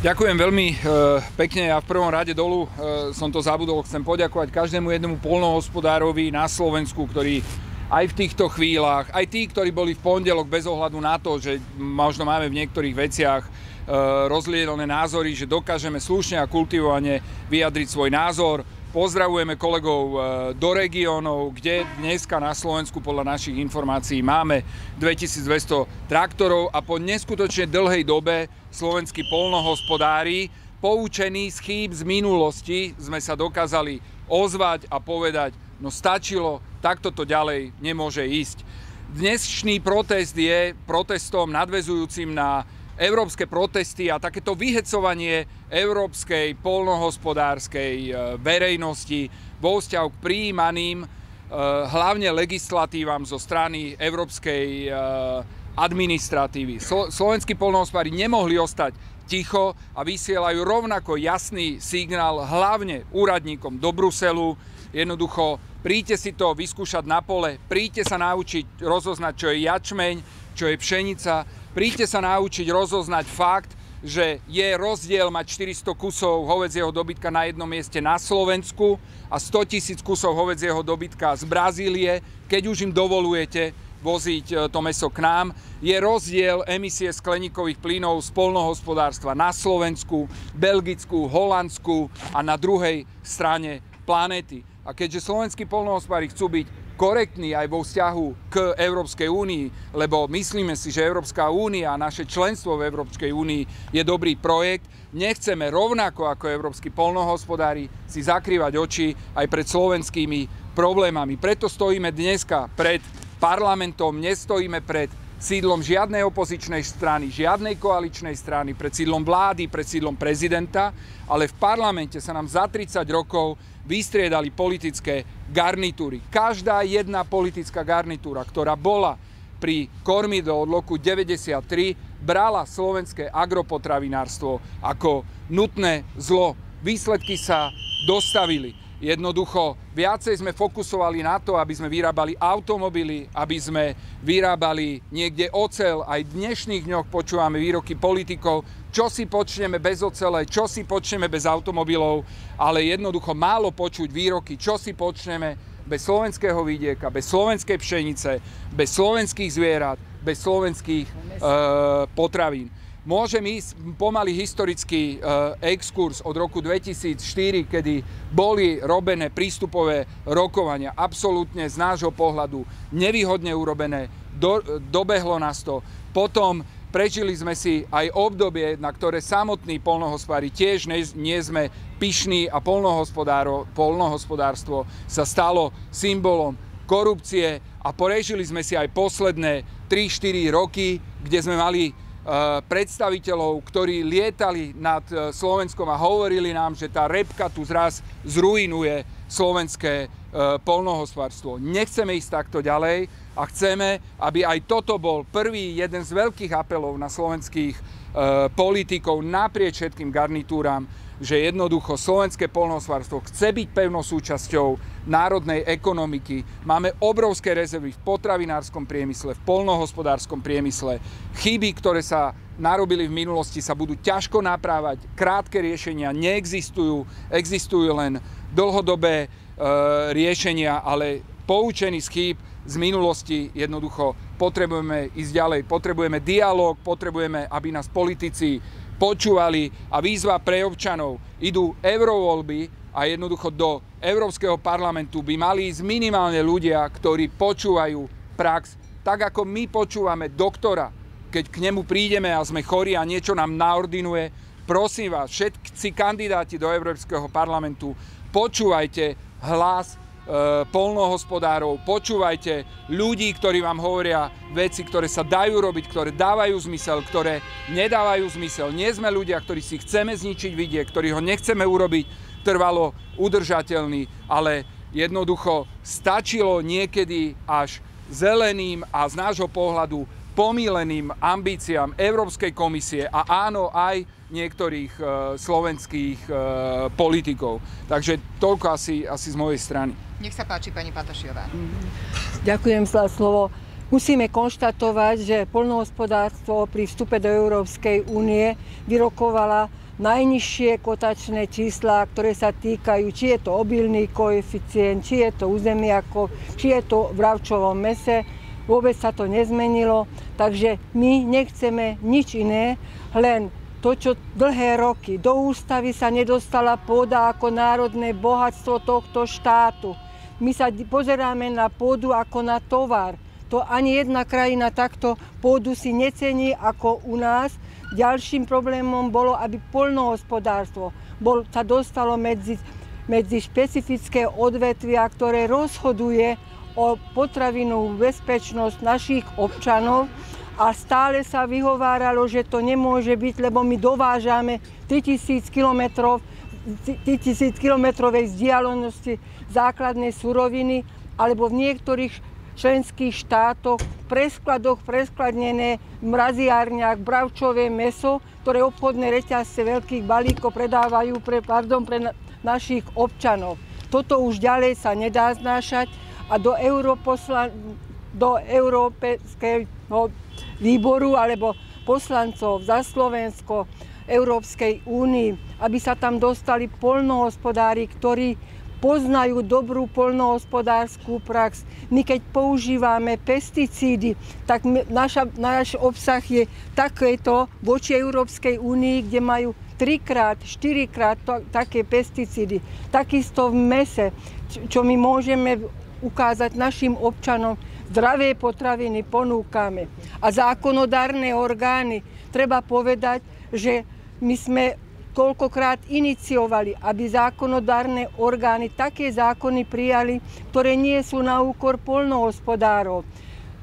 Ďakujem veľmi pekne. Ja v prvom rade dolu som to zabudol. Chcem poďakovať každému jednému poľnohospodárovi na Slovensku, ktorý aj v týchto chvíľach, aj tí, ktorí boli v pondelok bez ohľadu na to, že možno máme v niektorých veciach rozliedlené názory, že dokážeme slušne a kultivovane vyjadriť svoj názor. Pozdravujeme kolegov do regiónov, kde dneska na Slovensku podľa našich informácií máme 2200 traktorov a po neskutočne dlhej dobe slovenskí poľnohospodári, poučení z chýb z minulosti, sme sa dokázali ozvať a povedať, no stačilo, takto to ďalej nemôže ísť. Dnešný protest je protestom nadväzujúcim na európske protesty a takéto vyhecovanie európskej poľnohospodárskej verejnosti vo vzťahu k prijímaným hlavne legislatívam zo strany európskej administratívy. Slovenskí poľnohospodári nemohli ostať ticho a vysielajú rovnako jasný signál hlavne úradníkom do Bruselu. Jednoducho, príďte si to vyskúšať na pole, príďte sa naučiť rozoznať, čo je jačmeň, čo je pšenica. Príďte sa naučiť rozoznať fakt, že je rozdiel mať 400 kusov hovädzieho dobytka na jednom mieste na Slovensku a 100 000 kusov hovädzieho dobytka z Brazílie, keď už im dovolujete voziť to mäso k nám. Je rozdiel emisie skleníkových plynov z poľnohospodárstva na Slovensku, Belgicku, Holandsku a na druhej strane planéty. A keďže slovenskí poľnohospodári chcú byť korektní aj vo vzťahu k Európskej únii, lebo myslíme si, že Európska únia a naše členstvo v Európskej únii je dobrý projekt, nechceme rovnako ako európski poľnohospodári si zakrývať oči aj pred slovenskými problémami. Preto stojíme dneska pred parlamentom, nestojíme pred sídlom žiadnej opozičnej strany, žiadnej koaličnej strany, pred sídlom vlády, pred sídlom prezidenta, ale v parlamente sa nám za 30 rokov vystriedali politické garnitúry. Každá jedna politická garnitúra, ktorá bola pri Kormido od roku 1993, brala slovenské agropotravinárstvo ako nutné zlo. Výsledky sa dostavili. Jednoducho, viacej sme fokusovali na to, aby sme vyrábali automobily, aby sme vyrábali niekde oceľ. Aj v dnešných dňoch počúvame výroky politikov, čo si počneme bez ocele, čo si počneme bez automobilov, ale jednoducho málo počuť výroky, čo si počneme bez slovenského vidieka, bez slovenskej pšenice, bez slovenských zvierat, bez slovenských potravín. Môžem ísť pomaly historický exkurs od roku 2004, kedy boli robené prístupové rokovania. Absolútne z nášho pohľadu nevýhodne urobené, dobehlo nás to. Potom prežili sme si aj obdobie, na ktoré samotní poľnohospodári tiež nie sme pyšní a poľnohospodárstvo sa stalo symbolom korupcie a prežili sme si aj posledné 3-4 roky, kde sme mali predstaviteľov, ktorí lietali nad Slovenskom a hovorili nám, že tá repka tu zraz zruinuje slovenské poľnohospodárstvo. Nechceme ísť takto ďalej a chceme, aby aj toto bol prvý jeden z veľkých apelov na slovenských politikov naprieč všetkým garnitúram, že jednoducho slovenské poľnohospodárstvo chce byť pevnou súčasťou národnej ekonomiky. Máme obrovské rezervy v potravinárskom priemysle, v poľnohospodárskom priemysle. Chyby, ktoré sa narobili v minulosti, sa budú ťažko naprávať. Krátke riešenia neexistujú, existujú len dlhodobé riešenia, ale poučení z chýb z minulosti jednoducho potrebujeme ísť ďalej. Potrebujeme dialóg, potrebujeme, aby nás politici počúvali a výzva pre občanov. Idú eurovoľby a jednoducho do Európskeho parlamentu by mali ísť minimálne ľudia, ktorí počúvajú prax, tak ako my počúvame doktora, keď k nemu prídeme a sme chorí a niečo nám naordinuje. Prosím vás, všetci kandidáti do Európskeho parlamentu, počúvajte hlas poľnohospodárov, počúvajte ľudí, ktorí vám hovoria veci, ktoré sa dajú robiť, ktoré dávajú zmysel, ktoré nedávajú zmysel. Nie sme ľudia, ktorí si chceme zničiť vidiek, ktorí ho nechceme urobiť trvalo udržateľný, ale jednoducho stačilo niekedy až zeleným a z nášho pohľadu pomýleným ambíciám Európskej komisie a áno aj niektorých slovenských politikov. Takže toľko asi z mojej strany. Nech sa páči, pani Patošiová. Ďakujem za slovo. Musíme konštatovať, že poľnohospodárstvo pri vstupe do Európskej únie vyrokovala najnižšie kotačné čísla, ktoré sa týkajú, či je to obilný koeficient, či je to uzemiakov, či je to v bravčovom mese. Vôbec sa to nezmenilo, takže my nechceme nič iné, len to, čo dlhé roky do ústavy sa nedostala pôda ako národné bohatstvo tohto štátu. My sa pozeráme na pôdu ako na tovar. To ani jedna krajina takto pôdu si necení ako u nás. Ďalším problémom bolo, aby poľnohospodárstvo sa dostalo medzi špecifické odvetvia, ktoré rozhoduje o potravinovú bezpečnosť našich občanov, a stále sa vyhováralo, že to nemôže byť, lebo my dovážame 3000 kilometrovej vzdialenosti základnej suroviny, alebo v niektorých členských štátoch v preskladnené v mraziárniach bravčové mäso, ktoré obchodné reťazce veľkých balíkov predávajú pre našich občanov. Toto už ďalej sa nedá znášať a do Európskeho výboru alebo poslancov za Slovensko Európskej únii, aby sa tam dostali poľnohospodári, ktorí poznajú dobrú poľnohospodárskú prax. My keď používame pesticídy, tak náš obsah je takéto voči Európskej únii, kde majú 3-4 krát také pesticídy. Takisto v mese, čo my môžeme ukázať našim občanom, zdravé potraviny ponúkame. A zákonodárne orgány, treba povedať, že my sme koľkokrát iniciovali, aby zákonodárne orgány také zákony prijali, ktoré nie sú na úkor poľnohospodárov.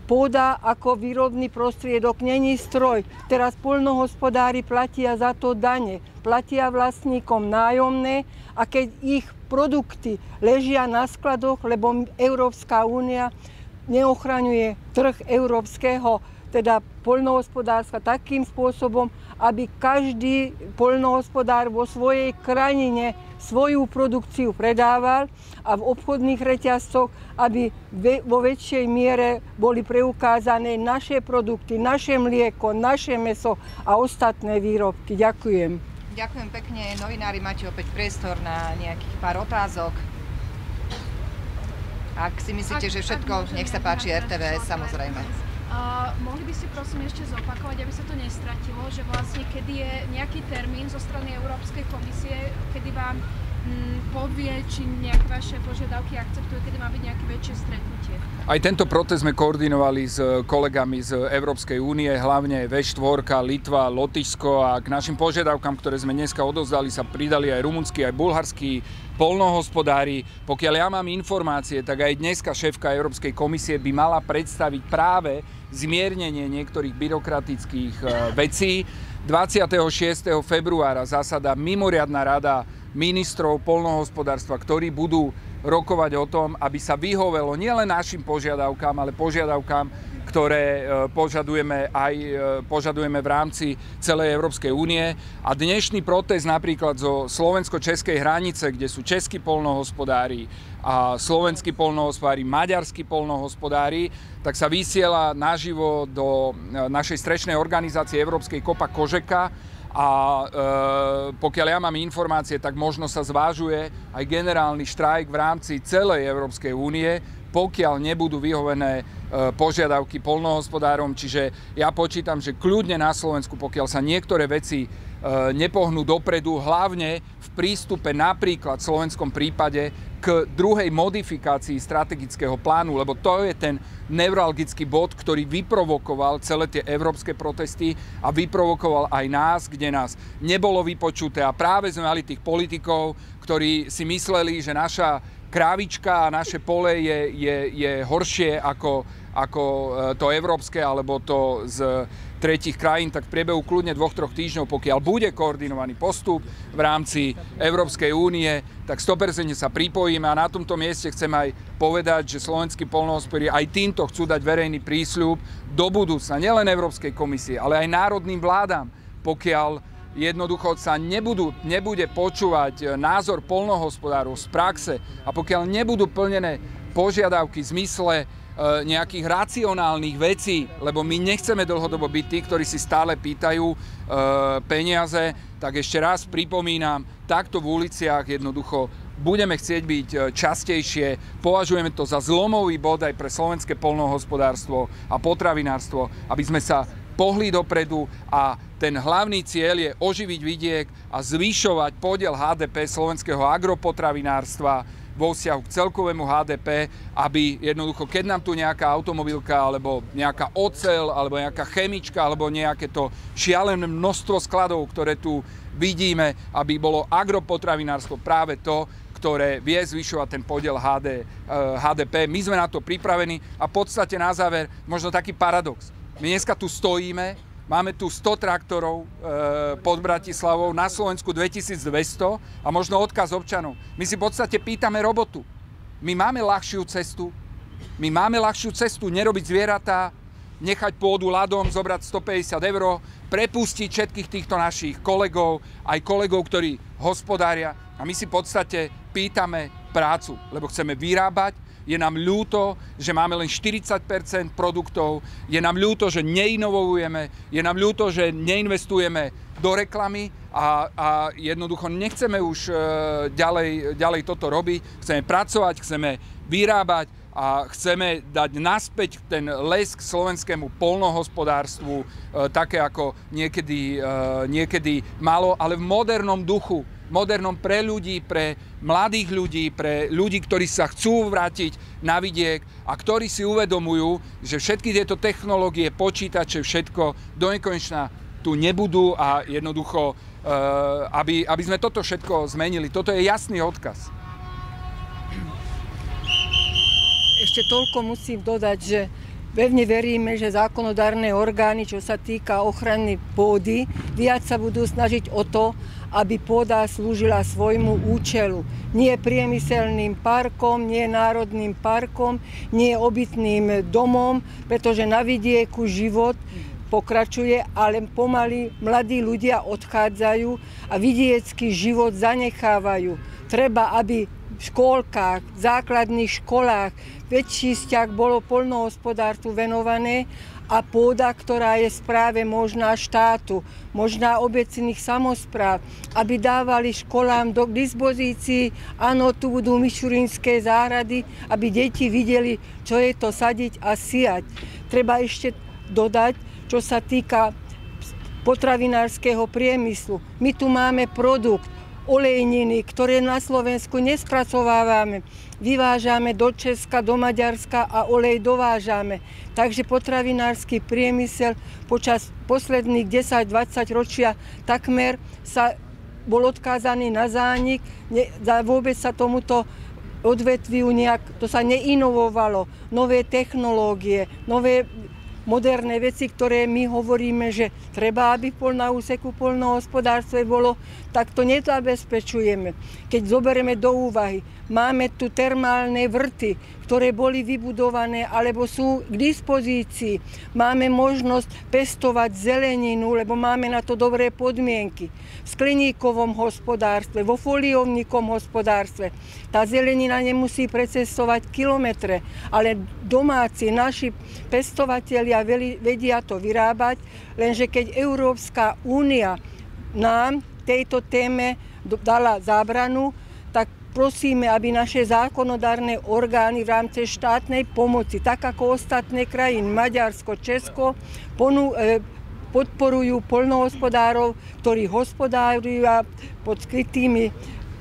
Pôda ako výrobný prostriedok není stroj. Teraz poľnohospodári platia za to dane, platia vlastníkom nájomné a keď ich produkty ležia na skladoch, lebo Európska únia neochraňuje trh európskeho, teda poľnohospodárstva takým spôsobom, aby každý poľnohospodár vo svojej krajine svoju produkciu predával a v obchodných reťazcoch, aby vo väčšej miere boli preukázané naše produkty, naše mlieko, naše mäso a ostatné výrobky. Ďakujem. Ďakujem pekne. Novinári, máte opäť priestor na nejakých pár otázok. Ak si myslíte, že všetko, nech sa páči, RTVS, samozrejme. Mohli by ste prosím ešte zopakovať, aby sa to nestratilo, že vlastne kedy je nejaký termín zo strany Európskej komisie, kedy vám povie, či nejaké vaše požiadavky akceptuje, kedy má byť nejaké väčšie stretnutie? Aj tento protest sme koordinovali s kolegami z Európskej únie, hlavne V4, Litva, Lotyšsko, a k našim požiadavkám, ktoré sme dneska odozdali, sa pridali aj rumunskí, aj bulharskí poľnohospodári. Pokiaľ ja mám informácie, tak aj dneska šéfka Európskej komisie by mala predstaviť práve zmiernenie niektorých byrokratických vecí. 26. februára zasadá mimoriadna rada ministrov poľnohospodárstva, ktorí budú rokovať o tom, aby sa vyhovelo nielen našim požiadavkám, ale požiadavkám, ktoré požadujeme v rámci celej Európskej únie. A dnešný protest napríklad zo slovensko-českej hranice, kde sú českí poľnohospodári a slovenskí poľnohospodári, maďarskí poľnohospodári, tak sa vysiela naživo do našej strešnej organizácie Európskej Kopa Kožeka. A pokiaľ ja mám informácie, tak možno sa zvážuje aj generálny štrajk v rámci celej Európskej únie, pokiaľ nebudú vyhovené požiadavky poľnohospodárom. Čiže ja počítam, že kľudne na Slovensku, pokiaľ sa niektoré veci nepohnú dopredu, hlavne v prístupe napríklad v slovenskom prípade k druhej modifikácii strategického plánu, lebo to je ten neuralgický bod, ktorý vyprovokoval celé tie európske protesty a vyprovokoval aj nás, kde nás nebolo vypočuté. A práve sme mali tých politikov, ktorí si mysleli, že naša krávička a naše pole je horšie ako to európske alebo to z tretích krajín, tak v priebehu kľudne 2-3 týždňov, pokiaľ bude koordinovaný postup v rámci Európskej únie, tak 100% sa pripojíme. A na tomto mieste chcem aj povedať, že slovenskí poľnohospodári aj týmto chcú dať verejný prísľub do budúcna, nielen Európskej komisie, ale aj národným vládam, pokiaľ jednoducho sa nebude počúvať názor poľnohospodárov z praxe a pokiaľ nebudú plnené požiadavky v zmysle nejakých racionálnych vecí, lebo my nechceme dlhodobo byť tí, ktorí si stále pýtajú peniaze, tak ešte raz pripomínam, takto v uliciach jednoducho budeme chcieť byť častejšie. Považujeme to za zlomový bod aj pre slovenské poľnohospodárstvo a potravinárstvo, aby sme sa pohli dopredu a ten hlavný cieľ je oživiť vidiek a zvyšovať podiel HDP slovenského agropotravinárstva vo vzťahu k celkovému HDP, aby jednoducho, keď nám tu nejaká automobilka, alebo nejaká oceľ, alebo nejaká chemička, alebo nejaké to šialené množstvo skladov, ktoré tu vidíme, aby bolo agropotravinárstvo práve to, ktoré vie zvyšovať ten podiel HDP. My sme na to pripravení a v podstate na záver možno taký paradox. My dneska tu stojíme, máme tu 100 traktorov pod Bratislavou, na Slovensku 2200 a možno odkaz občanov. My si v podstate pýtame robotu. My máme ľahšiu cestu, nerobiť zvieratá, nechať pôdu ľadom, zobrať 150 €, prepustiť všetkých týchto našich kolegov, aj kolegov, ktorí hospodária. A my si v podstate pýtame prácu, lebo chceme vyrábať. Je nám ľúto, že máme len 40% produktov, je nám ľúto, že neinovujeme, je nám ľúto, že neinvestujeme do reklamy a jednoducho nechceme už ďalej toto robiť. Chceme pracovať, chceme vyrábať a chceme dať naspäť ten lesk slovenskému poľnohospodárstvu, také ako niekedy malo, ale v modernom duchu. Modernom pre ľudí, pre mladých ľudí, pre ľudí, ktorí sa chcú vrátiť na vidiek a ktorí si uvedomujú, že všetky tieto technológie, počítače, všetko do nekonečna tu nebudú a jednoducho, aby sme toto všetko zmenili. Toto je jasný odkaz. Ešte toľko musím dodať, že pevne veríme, že zákonodárne orgány, čo sa týka ochrany pôdy, viac sa budú snažiť o to, aby pôda slúžila svojmu účelu. Nie priemyselným parkom, nie národným parkom, nie obytným domom, pretože na vidieku život pokračuje, ale pomaly mladí ľudia odchádzajú a vidiecký život zanechávajú. Treba, aby v škôlkach, v základných školách väčší vzťah bolo poľnohospodárstvu venované a pôda, ktorá je správe možná štátu, možná obecných samospráv, aby dávali školám do dispozícii, áno, tu budú mišurínske záhrady, aby deti videli, čo je to sadiť a siať. Treba ešte dodať, čo sa týka potravinárskeho priemyslu. My tu máme produkt, olejniny, ktoré na Slovensku nespracovávame. Vyvážame do Česka, do Maďarska a olej dovážame. Takže potravinársky priemysel počas posledných 10-20 ročia takmer bol odkázaný na zánik. Vôbec sa tomuto odvetviu to sa neinovovalo. Nové technológie, nové moderné veci, ktoré my hovoríme, že treba, aby na úseku poľnohospodárstve bolo, tak to nezabezpečujeme. Keď zoberieme do úvahy, máme tu termálne vrty, ktoré boli vybudované alebo sú k dispozícii. Máme možnosť pestovať zeleninu, lebo máme na to dobré podmienky. V skleníkovom hospodárstve, vo foliovníkom hospodárstve. Tá zelenina nemusí precestovať kilometre, ale domáci, naši pestovatelia vedia to vyrábať, lenže keď Európska únia nám tejto téme dala zábranu, tak prosíme, aby naše zákonodárne orgány v rámci štátnej pomoci, tak ako ostatné krajiny, Maďarsko, Česko, podporujú poľnohospodárov, ktorí hospodárujú pod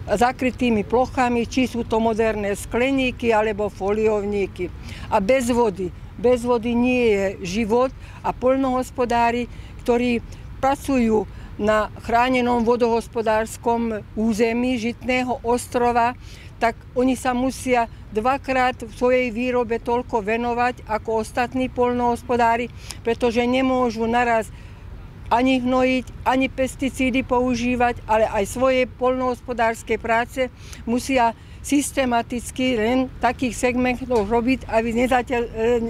zakrytými plochami, či sú to moderné skleníky alebo foliovníky. A bez vody nie je život a poľnohospodári, ktorí pracujú na chránenom vodohospodárskom území Žitného ostrova, tak oni sa musia dvakrát v svojej výrobe toľko venovať ako ostatní poľnohospodári, pretože nemôžu naraz ani hnojiť, ani pesticídy používať, ale aj svoje poľnohospodárske práce musia systematicky len takých segmentov robiť, aby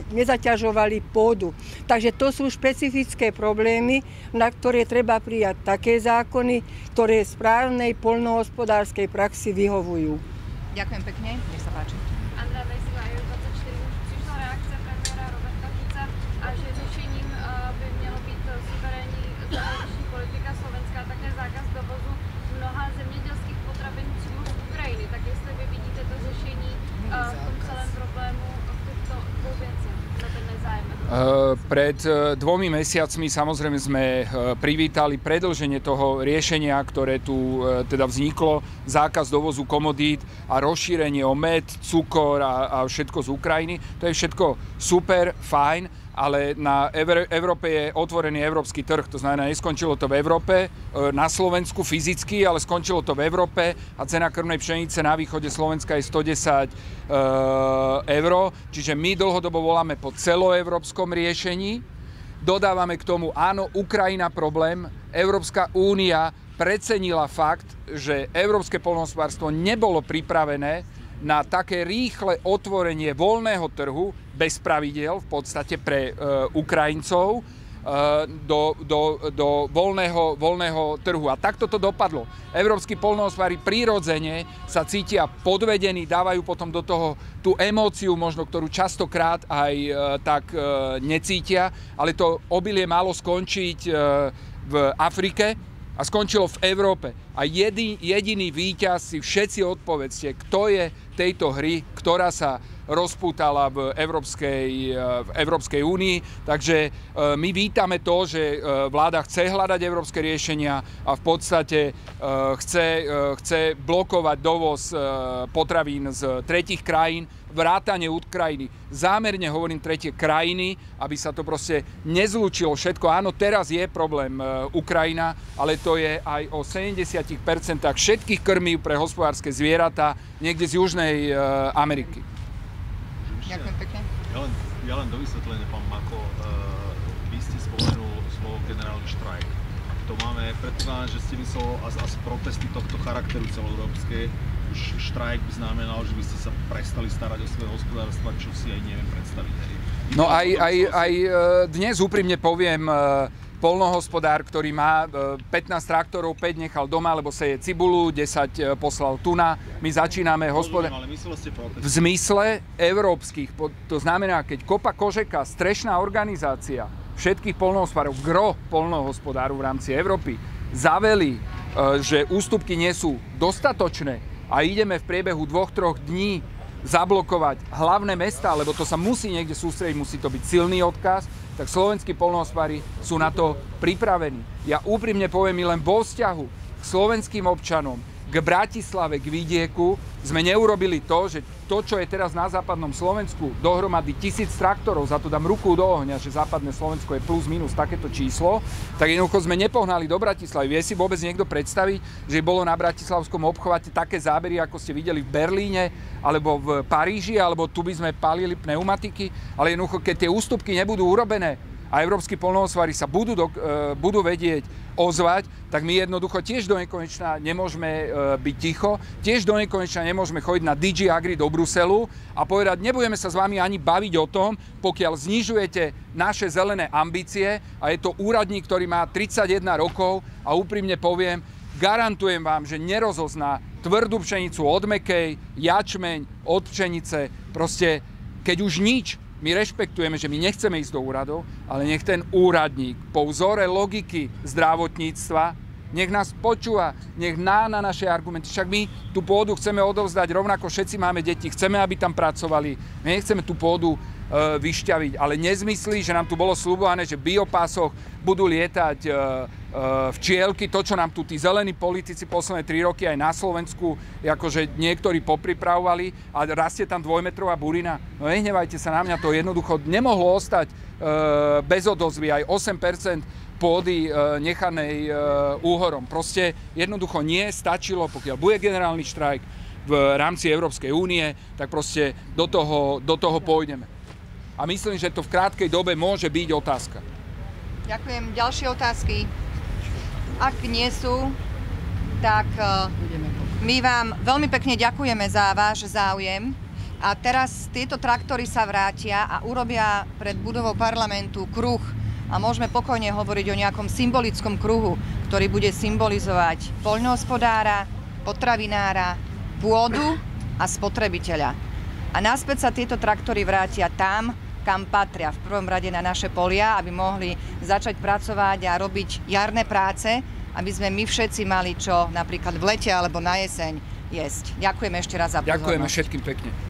nezaťažovali pôdu. Takže to sú špecifické problémy, na ktoré treba prijať také zákony, ktoré správnej poľnohospodárskej praxi vyhovujú. Ďakujem pekne, nech sa páči. Andrea Vezila, EU24, prišla reakcia Pred 2 mesiacmi samozrejme sme privítali predĺženie toho riešenia, ktoré tu teda vzniklo, zákaz dovozu komodít a rozšírenie o med, cukor a všetko z Ukrajiny. To je všetko super, fajn, ale na Európe je otvorený európsky trh. To znamená, neskončilo to v Európe, na Slovensku fyzicky, ale skončilo to v Európe a cena krmnej pšenice na východe Slovenska je 110 eur. Čiže my dlhodobo voláme po celoeurópskom riešení. Dodávame k tomu, áno, Ukrajina problém. Európska únia precenila fakt, že európske poľnohospodárstvo nebolo pripravené na také rýchle otvorenie voľného trhu, bez pravidiel v podstate pre Ukrajincov, do voľného trhu. A takto to dopadlo. Európski poľnohospodári prirodzene sa cítia podvedení, dávajú potom do toho tú emóciu, možno ktorú častokrát aj tak necítia, ale to obilie malo skončiť v Afrike a skončilo v Európe. A jediný víťaz si všetci odpovedzte, kto je tejto hry, ktorá sa rozpútala v Európskej únii. Takže my vítame to, že vláda chce hľadať európske riešenia a v podstate chce blokovať dovoz potravín z tretích krajín, vrátane Ukrajiny. Zámerne hovorím tretie krajiny, aby sa to proste nezlúčilo všetko. Áno, teraz je problém Ukrajina, ale to je aj o 70% všetkých krmív pre hospodárske zvieratá niekde z Južnej Ameriky. Ďakujem pekne. Ja len do vysvetlenia, pán Mako, vy ste spomenul slovo generálny štrajk. To máme, predpokladám, že ste myslel asi protesty tohto charakteru celoeurópske. Už štrajk by znamenal, že by ste sa prestali starať o svoje hospodárstva, čo si aj neviem predstaviť. No aj dnes úprimne poviem, poľnohospodár, ktorý má 15 traktorov, 5 nechal doma, lebo seje cibulu, 10 poslal tuna. My začíname v zmysle európskych. To znamená, keď Kopa Kožeka, strešná organizácia všetkých poľnohospodárov, gro poľnohospodárov v rámci Európy, zaveli, že ústupky nie sú dostatočné a ideme v priebehu 2-3 dní zablokovať hlavné mestá, lebo to sa musí niekde sústrediť, musí to byť silný odkaz, tak slovenskí poľnohospodári sú na to pripravení. Ja úprimne poviem, len vo vzťahu k slovenským občanom, k Bratislave, k vidieku, sme neurobili to, že to, čo je teraz na západnom Slovensku, dohromady 1000 traktorov, za to dám ruku do ohňa, že západné Slovensko je plus minus takéto číslo, tak jednoducho sme nepohnali do Bratislavy. Vie si vôbec niekto predstaviť, že bolo na bratislavskom obchvate také zábery, ako ste videli v Berlíne, alebo v Paríži, alebo tu by sme palili pneumatiky, ale jednoducho, keď tie ústupky nebudú urobené a európski poľnohospodári sa budú vedieť ozvať, tak my jednoducho tiež do nekonečna nemôžeme byť ticho, tiež do nekonečna nemôžeme chodiť na DG Agri do Bruselu a povedať, nebudeme sa s vami ani baviť o tom, pokiaľ znižujete naše zelené ambície a je to úradník, ktorý má 31 rokov a úprimne poviem, garantujem vám, že nerozozná tvrdú pšenicu od mäkkej, jačmeň od pšenice, proste keď už nič. My rešpektujeme, že my nechceme ísť do úradov, ale nech ten úradník po vzore logiky zdravotníctva, nech nás počúva, nech na naše argumenty. Však my tú pôdu chceme odovzdať, rovnako všetci máme deti, chceme, aby tam pracovali. My nechceme tú pôdu vyšťaviť, ale nezmyslí, že nám tu bolo sľubované, že v biopásoch budú lietať včielky, to, čo nám tu tí zelení politici posledné 3 roky aj na Slovensku, akože niektorí popripravovali a rastie tam 2-metrová burina. No nehnevajte sa na mňa, to jednoducho nemohlo ostať bez odozvy, aj 8% pôdy nechanej úhorom. Proste jednoducho nie stačilo, pokiaľ bude generálny štrajk v rámci Európskej únie, tak proste do toho pôjdeme. A myslím, že to v krátkej dobe môže byť otázka. Ďakujem. Ďalšie otázky? Ak nie sú, tak my vám veľmi pekne ďakujeme za váš záujem. A teraz tieto traktory sa vrátia a urobia pred budovou parlamentu kruh. A môžeme pokojne hovoriť o nejakom symbolickom kruhu, ktorý bude symbolizovať poľnohospodára, potravinára, pôdu a spotrebiteľa. A naspäť sa tieto traktory vrátia tam, kam patria, v prvom rade na naše polia, aby mohli začať pracovať a robiť jarné práce, aby sme my všetci mali čo napríklad v lete alebo na jeseň jesť. Ďakujeme ešte raz za pozornosť. Ďakujeme všetkým pekne.